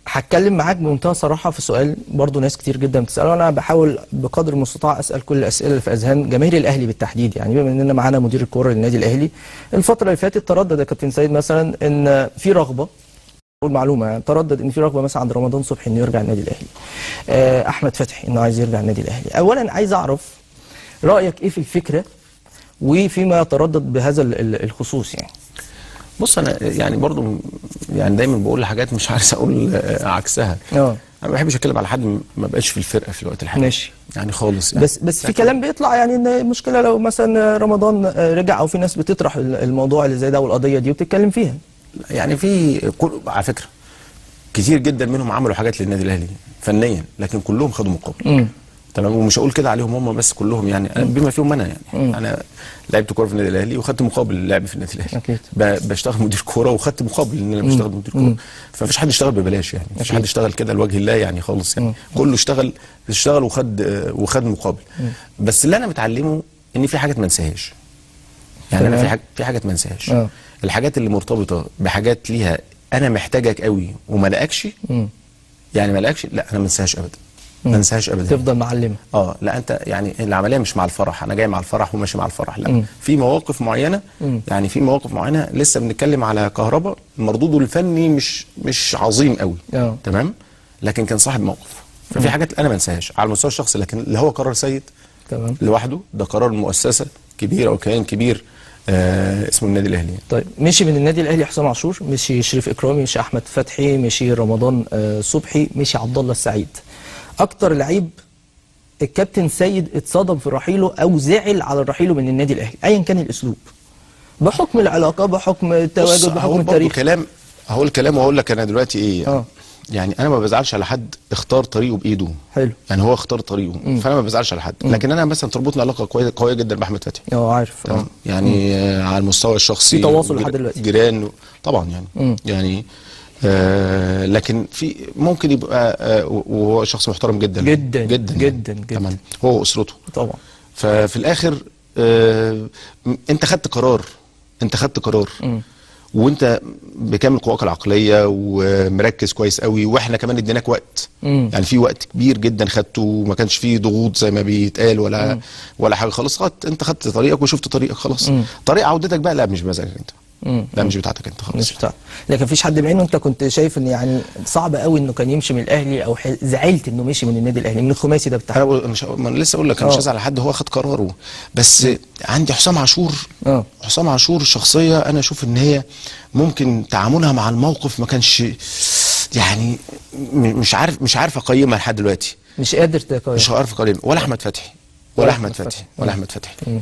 هتكلم معاك بمنتهى الصراحه في سؤال برضو ناس كتير جدا بتساله، وانا بحاول بقدر المستطاع اسال كل الاسئله اللي في اذهان جماهير الاهلي بالتحديد. يعني بما اننا معانا مدير الكوره للنادي الاهلي، الفتره اللي فاتت تردد يا كابتن سيد مثلا ان في رغبه، اقول معلومه يعني، تردد ان في رغبه مثلا عند رمضان صبحي انه يرجع النادي الاهلي، احمد فتحي انه عايز يرجع النادي الاهلي. اولا عايز اعرف رايك ايه في الفكره وفيما يتردد بهذا الخصوص يعني. بص انا يعني برضو يعني دايما بقول حاجات مش عايز اقول عكسها. انا ما بحبش اتكلم على حد ما بقاش في الفرقه في الوقت الحالي ماشي يعني خالص يعني. بس في كلام بيطلع يعني ان المشكله لو مثلا رمضان رجع، او في ناس بتطرح الموضوع اللي زي ده والقضيه دي وبتتكلم فيها. يعني في على فكره كتير جدا منهم عملوا حاجات للنادي الاهلي فنيا، لكن كلهم خدوا مقابل. تمام، ومش هقول كده عليهم هم بس، كلهم يعني بما فيهم انا يعني. انا لعبت كوره في النادي الاهلي وخدت مقابل اللعب في النادي الاهلي. اكيد بشتغل مدير كوره وخدت مقابل ان انا بشتغل مدير كوره. فمفيش حد اشتغل ببلاش يعني، مفيش حد اشتغل كده لوجه الله يعني خالص يعني. كله اشتغل وخد مقابل. بس اللي انا متعلمه ان في حاجات ما انساهاش. يعني انا في حاجات ما انساهاش. الحاجات اللي مرتبطه بحاجات ليها انا محتاجك قوي وما لاقكش، يعني ما لاقكش، لا انا ما انساهاش ابدا. ما انساهاش ابدا، تفضل معلمه. لا انت يعني العمليه مش مع الفرح، انا جاي مع الفرح وماشي مع الفرح، لا. في مواقف معينه، يعني في مواقف معينه لسه بنتكلم على كهربا مردوده الفني مش عظيم قوي. تمام، لكن كان صاحب موقف. ففي حاجات انا ما انساهاش على المستوى الشخصي، لكن اللي هو قرار سيد تمام لوحده ده قرار مؤسسه كبيره وكيان كبير اسمه النادي الاهلي. طيب مشي من النادي الاهلي حسام عاشور، مشي شريف اكرامي، مشي احمد فتحي، مشي رمضان صبحي، مشي عبد الله السعيد. اكتر لعيب الكابتن سيد اتصدم في رحيله او زعل على رحيله من النادي الاهلي ايا كان الاسلوب، بحكم العلاقه، بحكم التواجد، بحكم التاريخ. هقول كلام واقول لك انا دلوقتي ايه. يعني انا ما بزعلش على حد اختار طريقه بايده. حلو، يعني هو اختار طريقه، فانا ما بزعلش على حد. لكن انا مثلا تربطني علاقه قويه جدا باحمد فتحي. عارف. يعني على المستوى الشخصي في تواصل لحد دلوقتي، جيران طبعا يعني. يعني لكن في ممكن يبقى وهو شخص محترم جدا جدا جدا جدا جدا طبعا، هو واسرته طبعا. ففي الاخر انت خدت قرار وانت بكامل قواك العقليه ومركز كويس قوي، واحنا كمان اديناك وقت. يعني في وقت كبير جدا خدته وما كانش فيه ضغوط زي ما بيتقال ولا حاجه خالص. انت خدت طريقك وشفت طريقك خلاص. طريق عودتك بقى لا مش بمزاجك انت. لا مش بتاعتك انت خالص، مش بتاعتك. لكن مفيش حد بعينه انت كنت شايف ان يعني صعب قوي انه كان يمشي من الاهلي، او زعلت انه مشي من النادي الاهلي من الخماسي ده بتاعك؟ ما انا لسه اقول لك انا مش هزعل على حد، هو خد قراره. بس عندي حسام عاشور. حسام عاشور شخصيه انا اشوف ان هي ممكن تعاملها مع الموقف ما كانش يعني مش عارف اقيمها لحد دلوقتي. مش قادر تقيمها. مش عارف اقيمها ولا احمد فتحي ولا احمد فتحي.